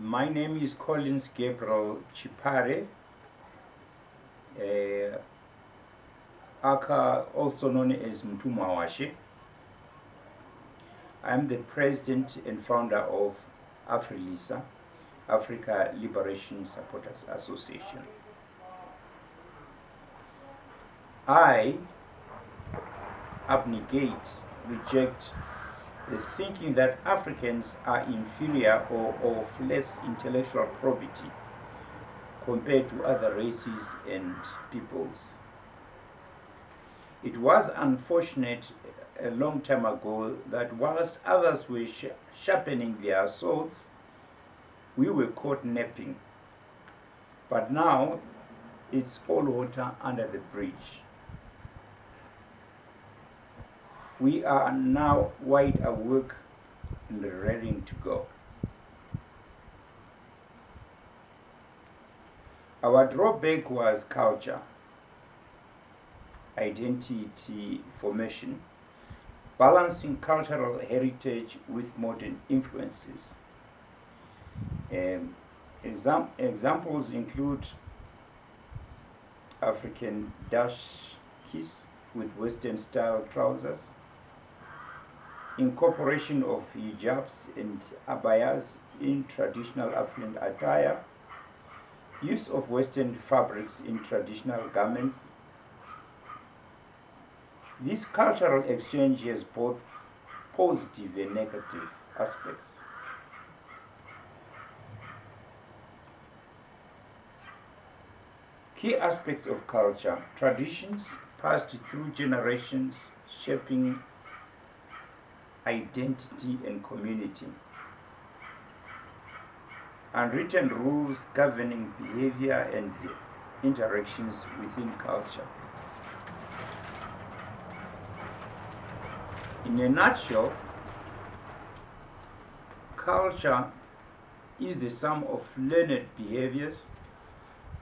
My name is Collins Gabriel Chipare, aka also known as Mtumawashe. I'm the president and founder of Afrilisa, Africa Liberation Supporters Association. I reject the thinking that Africans are inferior or of less intellectual probity compared to other races and peoples. It was unfortunate a long time ago that whilst others were sharpening their swords, we were caught napping. But now it's all water under the bridge. We are now wide awake and ready to go. Our drawback was culture, identity formation, balancing cultural heritage with modern influences. Examples include African dashkis with Western style trousers, incorporation of hijabs and abayas in traditional African attire, use of Western fabrics in traditional garments. This cultural exchange has both positive and negative aspects. Key aspects of culture: traditions passed through generations, shaping identity and community. Unwritten rules governing behavior and interactions within culture. In a nutshell, culture is the sum of learned behaviors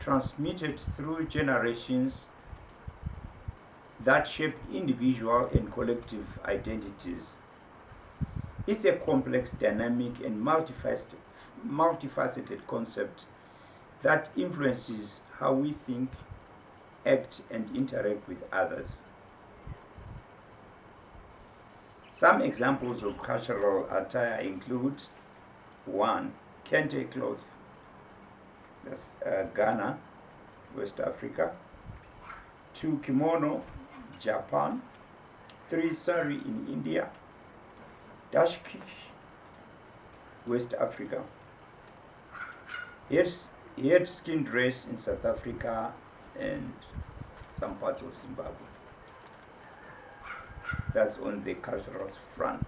transmitted through generations that shape individual and collective identities. It's a complex, dynamic, and multifaceted concept that influences how we think, act, and interact with others. Some examples of cultural attire include: 1. Kente cloth, that's Ghana, West Africa. 2. Kimono, Japan. 3. Sari in India. Dashkish, West Africa. Here's skin dress in South Africa and some parts of Zimbabwe. That's on the cultural front.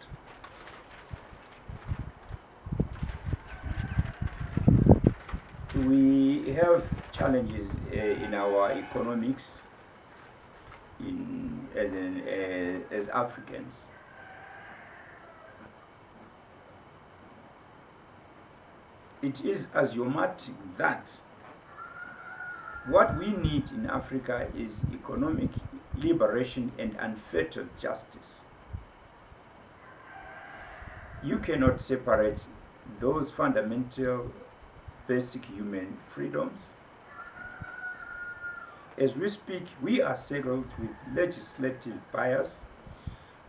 We have challenges in our economics as Africans. It is axiomatic that what we need in Africa is economic liberation and unfettered justice. You cannot separate those fundamental basic human freedoms. As we speak, we are saddled with legislative bias,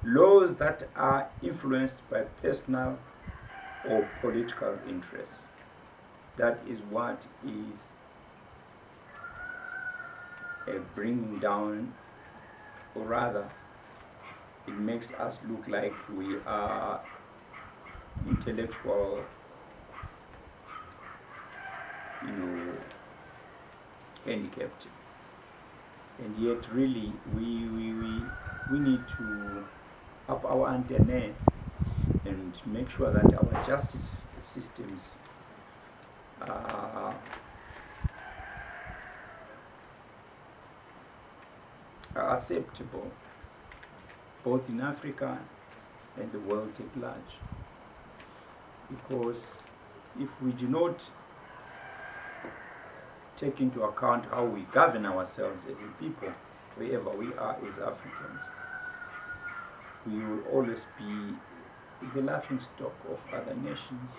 laws that are influenced by personal or political interests. That is what is bringing down, or rather, it makes us look like we are intellectual, handicapped. And yet, really, we need to up our antennae and make sure that our justice systems are acceptable, both in Africa and the world at large. Because if we do not take into account how we govern ourselves as a people, wherever we are as Africans, we will always be the laughing stock of other nations.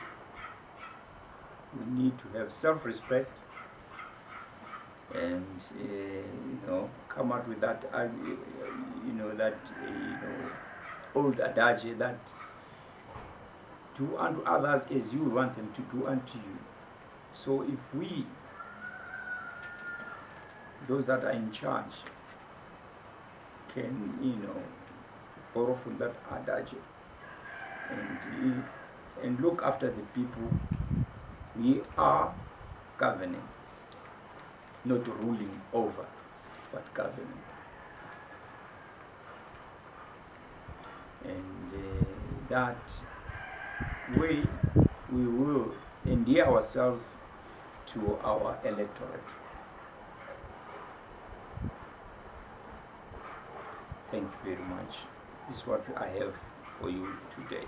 We need to have self-respect and come out with that old adage that do unto others as you want them to do unto you. So if we, those that are in charge, can borrow from that adage and look after the people, we are governing, not ruling over, but governing. And that way we will endear ourselves to our electorate. Thank you very much. This is what I have for you today.